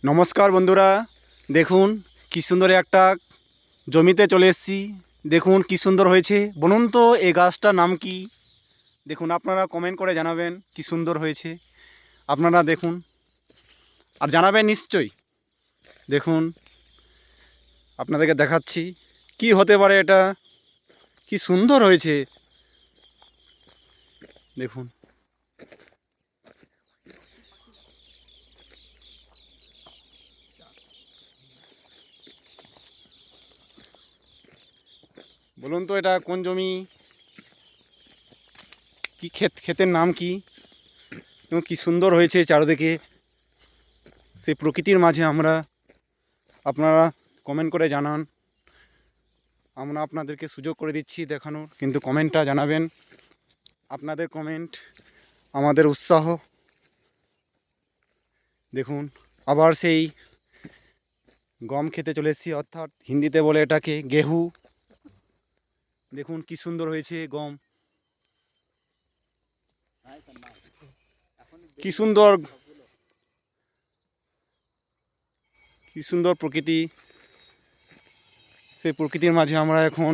নমস্কার বন্ধুরা, দেখুন কি সুন্দর একটা জমিতে চলে এসেছি। দেখুন কি সুন্দর হয়েছে। বলুন তো এই গাছটার নাম কি? দেখুন আপনারা কমেন্ট করে জানাবেন কি সুন্দর হয়েছে। আপনারা দেখুন আর জানাবেন নিশ্চয়ই। দেখুন আপনাদেরকে দেখাচ্ছি কি হতে পারে এটা, কি সুন্দর হয়েছে। দেখুন বলুন তো এটা কোন জমি, কি ক্ষেতের নাম কি, এবং কি সুন্দর হয়েছে চারদিকে। সেই প্রকৃতির মাঝে আপনারা কমেন্ট করে জানান। আমরা আপনাদেরকে সুযোগ করে দিচ্ছি দেখানোর, কিন্তু কমেন্টটা জানাবেন। আপনাদের কমেন্ট আমাদের উৎসাহ। দেখুন আবার সেই গম খেতে চলে এসেছি, অর্থাৎ হিন্দিতে বলে এটাকে গেহু। দেখুন কি সুন্দর হয়েছে গম, কি সুন্দর, কি সুন্দর প্রকৃতি। সেই প্রকৃতির মাঝে আমরা এখন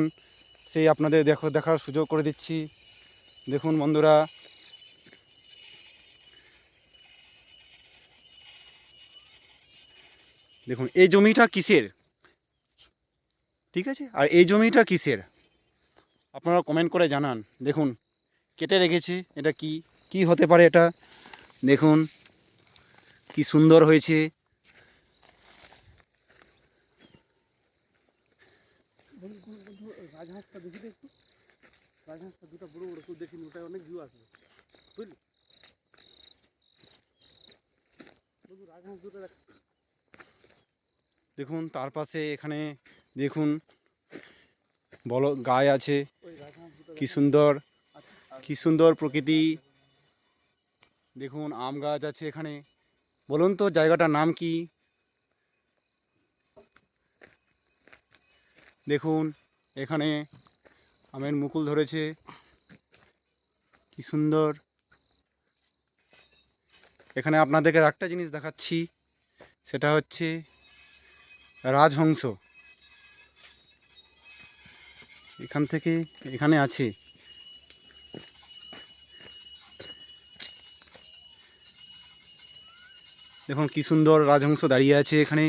সেই আপনাদের দেখার সুযোগ করে দিচ্ছি। দেখুন বন্ধুরা, দেখুন এই জমিটা কিসের, ঠিক আছে, আর এই জমিটা কিসের আপনারা কমেন্ট করে জানান। দেখুন কেটে রেখেছে, এটা কি, কি হতে পারে এটা। দেখুন কি সুন্দর হয়েছে। রাজহাঁসটা দেখি তো একটু। রাজহাঁসটা দুটো বড় বড় কেউ দেখিনি, ওটাই অনেক ভিউ আসবে, বুঝলি? রাজহাঁস দুটো দেখ। দেখুন তার পাশে এখানে দেখুন বলো গায়ে আছে, কি সুন্দর, কি সুন্দর প্রকৃতি। দেখুন আম গাছ আছে এখানে। বলুন তো জায়গাটার নাম কি? দেখুন এখানে আমের মুকুল ধরেছে, কি সুন্দর। এখানে আপনাদেরকে একটা জিনিস দেখাচ্ছি, সেটা হচ্ছে রাজহংস। এখান থেকে এখানে আছে। দেখুন কি সুন্দর রাজহংস দাঁড়িয়ে আছে এখানে।